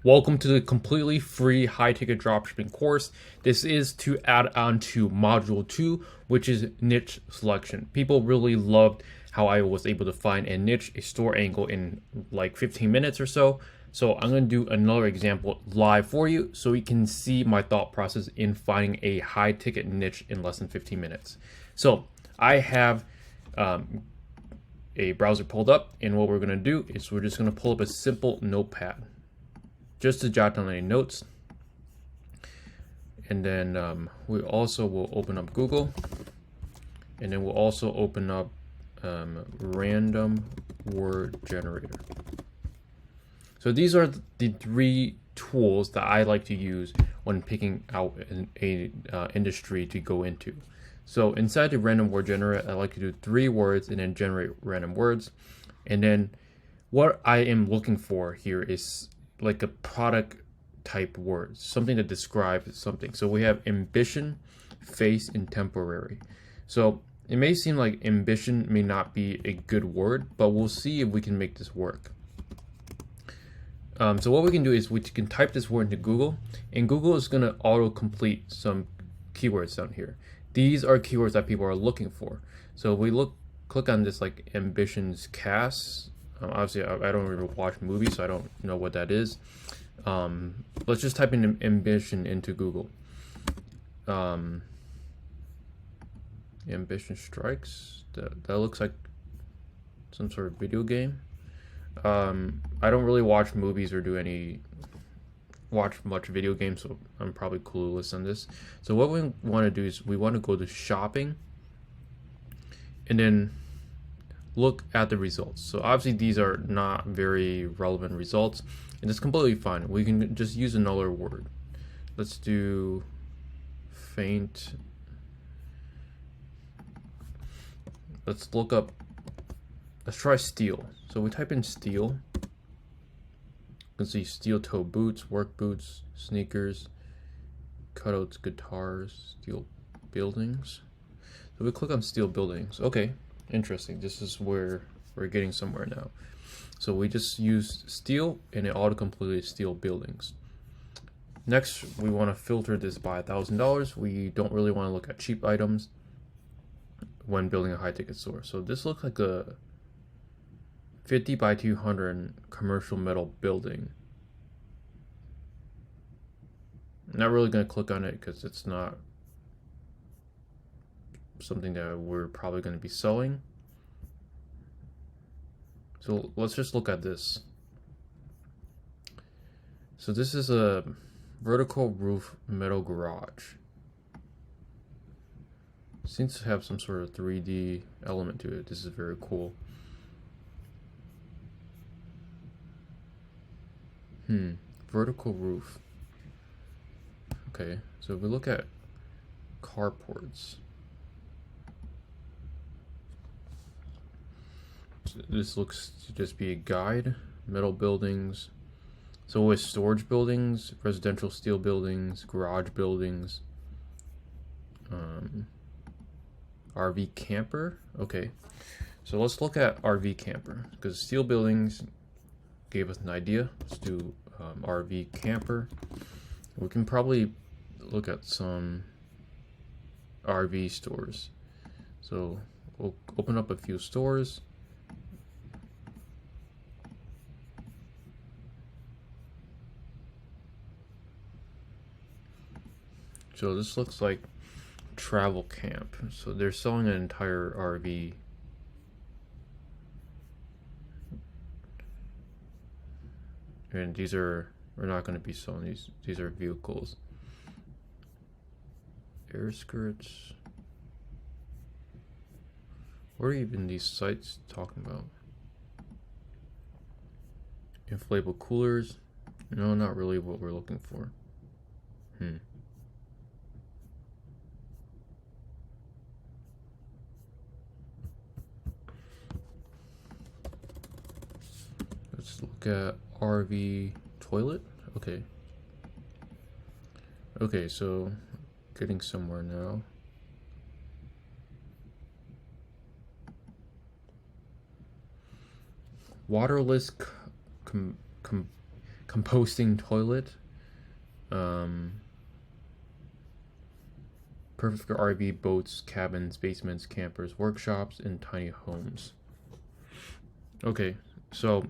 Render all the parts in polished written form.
Welcome to the completely free high ticket dropshipping course. This is to add on to module 2, which is niche selection. People really loved how I was able to find a niche, a store angle in like 15 minutes or so. So I'm going to do another example live for you so you can see my thought process in finding a high ticket niche in less than 15 minutes. So I have a browser pulled up, and what we're going to do is we're just going to pull up a simple notepad just to jot down any notes. And then we also will open up Google, and then we'll also open up random word generator. So these are the three tools that I like to use when picking out a industry to go into. So inside the random word generator, I like to do 3 words and then generate random words. And then what I am looking for here is like a product type word, something that describes something. So we have ambition, face, and temporary. So it may seem like ambition may not be a good word, but we'll see if we can make this work. So what we can do is we can type this word into Google, and Google is going to auto-complete some keywords down here. These are keywords that people are looking for. So if we click on this like ambitions cast. Obviously, I don't really watch movies, so I don't know what that is. Let's just type in ambition into Google. Ambition strikes. That looks like some sort of video game. I don't really watch movies or watch much video games, so I'm probably clueless on this. So what we want to do is we want to go to shopping, and then look at the results. So obviously these are not very relevant results, and it's completely fine. We can just use another word. Let's do faint. Let's try steel. So we type in steel. You can see steel toe boots, work boots, sneakers, cutouts, guitars, steel buildings. So we click on steel buildings. Okay, interesting. This is where we're getting somewhere now. So we just use steel, and it auto-completed steel buildings. Next, we want to filter this by $1,000. We don't really want to look at cheap items when building a high ticket store. So this looks like a 50 by 200 commercial metal building. I'm not really going to click on it because it's not something that we're probably going to be selling. So let's just look at this. So this is a vertical roof metal garage. Seems to have some sort of 3D element to it. This is very cool. Vertical roof. Okay, so if we look at carports, this looks to just be a guide. Metal buildings. So with storage buildings, residential steel buildings, garage buildings, RV camper. Okay, so let's look at RV camper because steel buildings gave us an idea. Let's do RV camper. We can probably look at some RV stores. So we'll open up a few stores. So this looks like travel camp. So they're selling an entire RV. And we're not going to be selling these. These are vehicles. Air skirts. What are even these sites talking about? Inflatable coolers. No, not really what we're looking for. Let's look at RV toilet. Okay. Okay, so getting somewhere now. Waterless composting toilet. Perfect for RV, boats, cabins, basements, campers, workshops, and tiny homes. Okay, so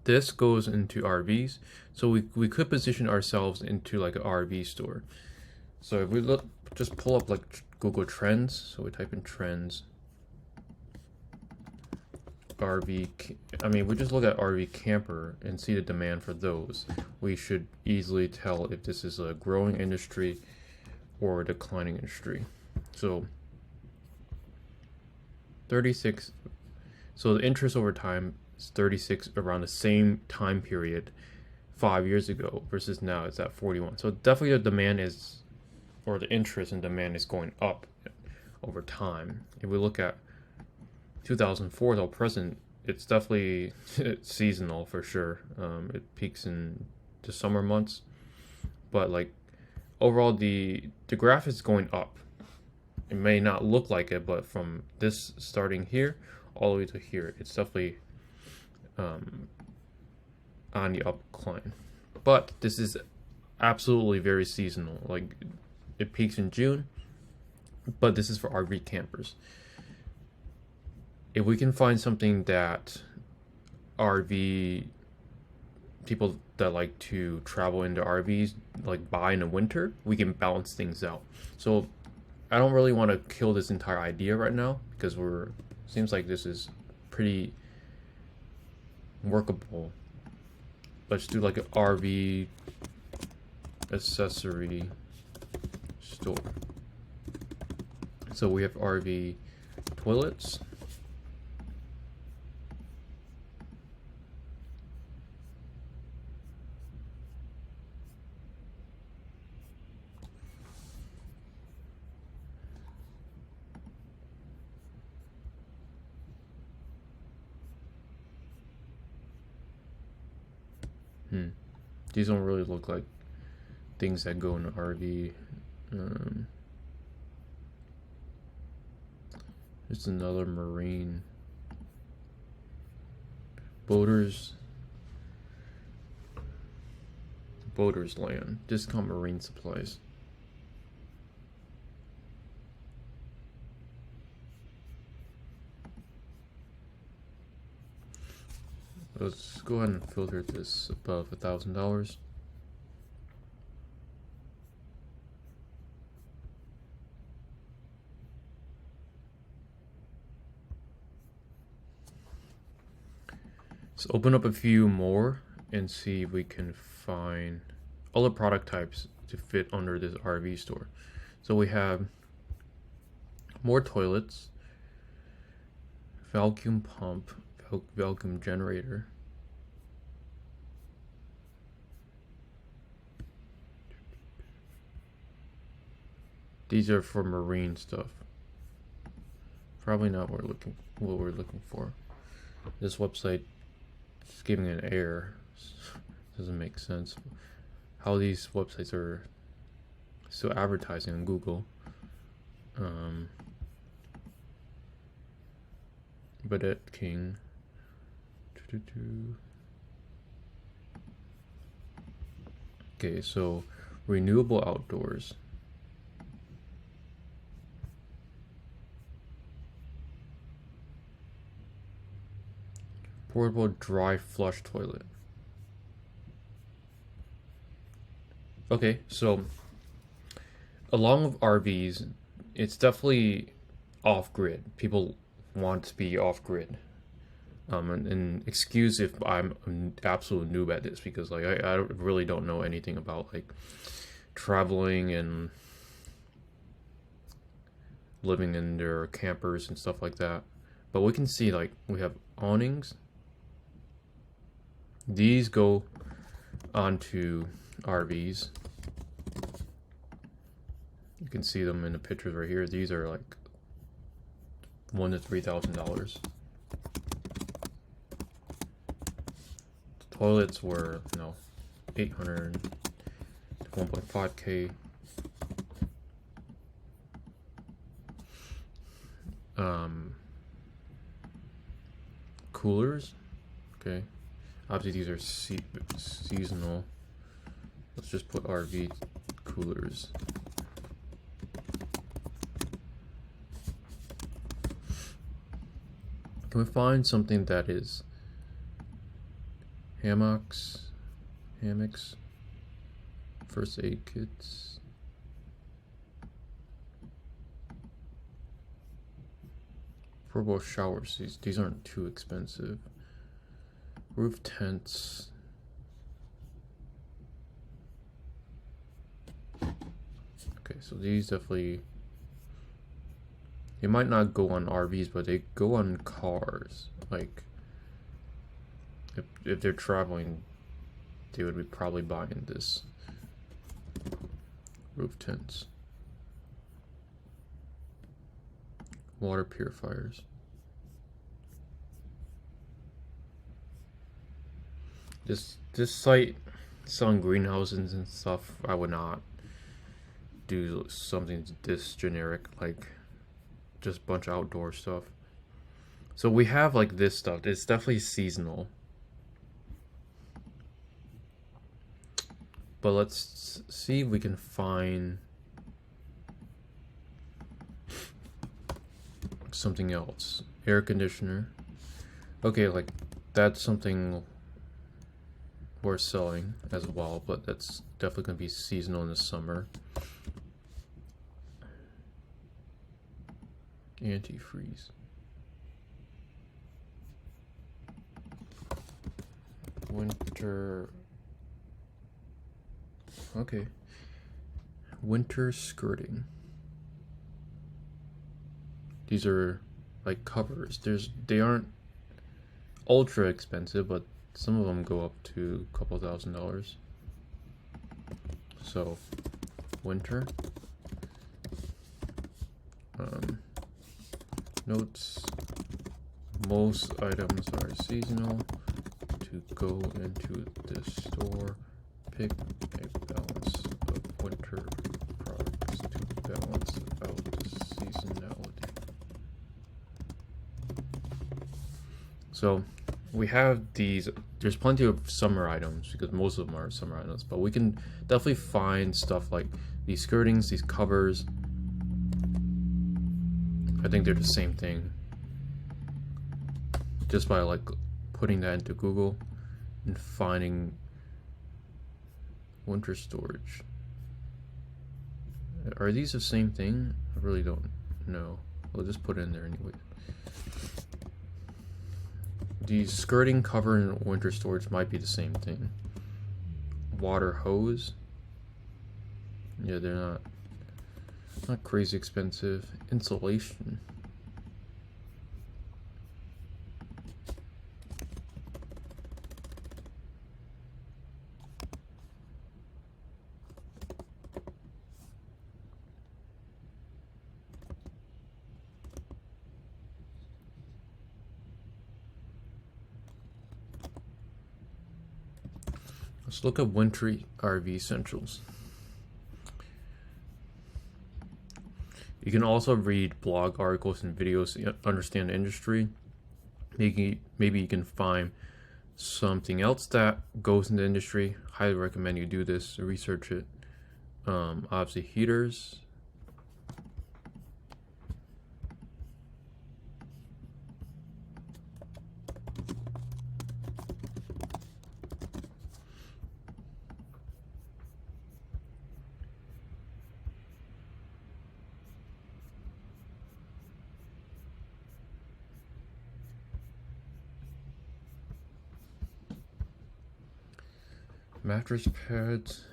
this goes into RVs. So we could position ourselves into like an RV store. So if we look, just pull up like Google Trends. So we type in trends. RV, I mean, we just look at RV camper and see the demand for those. We should easily tell if this is a growing industry or a declining industry. So 36, so the interest over time is 36 around the same time period 5 years ago versus now it's at 41. So definitely the demand is, or the interest and demand is going up over time. If we look at 2004 till present, it's definitely seasonal for sure. It peaks in the summer months, but like overall the graph is going up. It may not look like it, but from this starting here all the way to here, it's definitely on the upcline. But this is absolutely very seasonal. Like it peaks in June, but this is for RV campers. If we can find something that RV people that like to travel into RVs like buy in the winter, we can balance things out. So I don't really want to kill this entire idea right now because seems like this is pretty workable. Let's do like an RV accessory store. So we have RV toilets. These don't really look like things that go in an RV. Just another marine. Boaters land. Discount marine supplies. Let's go ahead and filter this above $1,000. Let's open up a few more and see if we can find other product types to fit under this RV store. So we have more toilets, vacuum pump, vacuum generator. These are for marine stuff. Probably not what we're looking for. This website is giving an error. Doesn't make sense. How these websites are still advertising on Google. Badet King. Okay, so renewable outdoors. Portable dry flush toilet. Okay, so along with RVs, it's definitely off-grid. People want to be off-grid. And excuse if I'm an absolute noob at this because like I really don't know anything about like traveling and living in their campers and stuff like that. But we can see like we have awnings. These go onto RVs. You can see them in the pictures right here. These are like $1,000 to $3,000. Toilets were, you know, 800 to 1.5K. Coolers, okay. Obviously, these are seasonal. Let's just put RV coolers. Can we find something that is hammocks, first aid kits? Portable showers, these aren't too expensive. Roof tents. Okay, so these definitely, they might not go on RVs, but they go on cars. Like, if they're traveling, they would be probably buying this. Roof tents. Water purifiers. This site selling greenhouses and stuff, I would not do something this generic, like just a bunch of outdoor stuff. So we have like this stuff. It's definitely seasonal. But let's see if we can find something else. Air conditioner. Okay, like that's something worth selling as well, but that's definitely going to be seasonal in the summer. Antifreeze. Winter. Okay. Winter skirting. These are like covers. They aren't ultra expensive, but some of them go up to a couple $1,000. So, winter. Notes. Most items are seasonal. To go into this store, pick a balance of winter products to balance out the seasonality. So we have these, there's plenty of summer items because most of them are summer items, but we can definitely find stuff like these skirtings, these covers. I think they're the same thing. Just by like putting that into Google and finding winter storage. Are these the same thing? I really don't know. We'll just put it in there anyway. The skirting, cover, and winter storage might be the same thing. Water hose. Yeah, they're not crazy expensive. Insulation. Let's look at winter RV essentials. You can also read blog articles and videos to understand the industry. Maybe you can find something else that goes in the industry. Highly recommend you do this, research it. Obviously heaters. Mattress pads.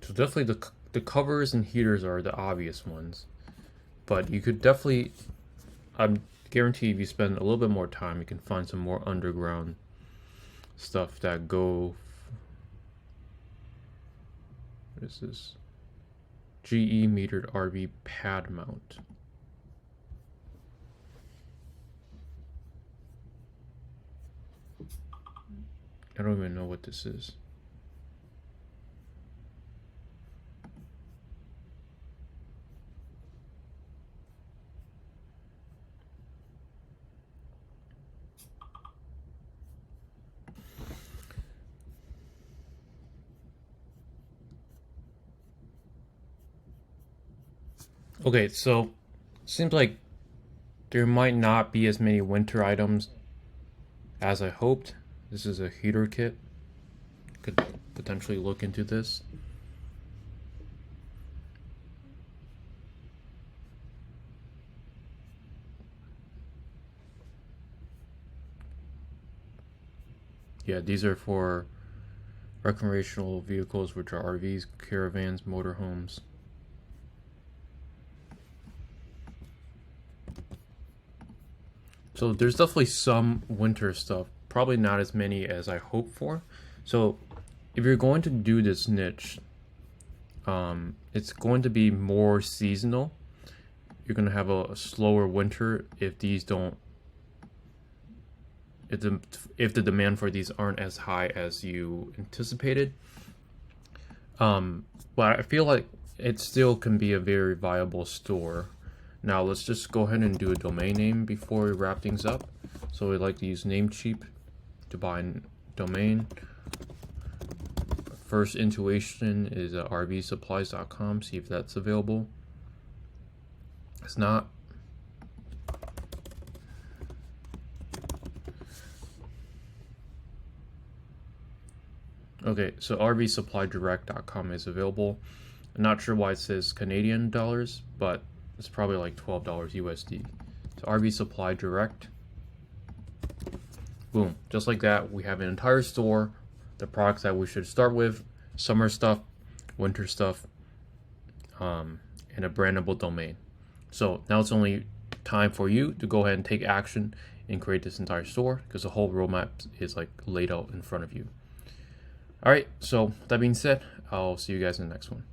So definitely the covers and heaters are the obvious ones, but you could definitely, I'm guarantee if you spend a little bit more time, you can find some more underground stuff that go. What is this? GE metered RV pad mount. I don't even know what this is. Okay, so seems like there might not be as many winter items as I hoped. This is a heater kit. Could potentially look into this. Yeah, these are for recreational vehicles, which are RVs, caravans, motorhomes. So there's definitely some winter stuff, probably not as many as I hoped for. So if you're going to do this niche, it's going to be more seasonal. You're going to have a slower winter if these don't, if the demand for these aren't as high as you anticipated. But I feel like it still can be a very viable store. Now let's just go ahead and do a domain name before we wrap things up. So we like to use Namecheap to buy a domain. First intuition is rvsupplies.com. See if that's available. It's not. Okay, so rvsupplydirect.com is available. I'm not sure why it says Canadian dollars, but it's probably like $12 USD. So RV Supply Direct. Boom, just like that, we have an entire store. The products that we should start with: summer stuff, winter stuff, and a brandable domain. So now it's only time for you to go ahead and take action and create this entire store, because the whole roadmap is like laid out in front of you. All right, so that being said, I'll see you guys in the next one.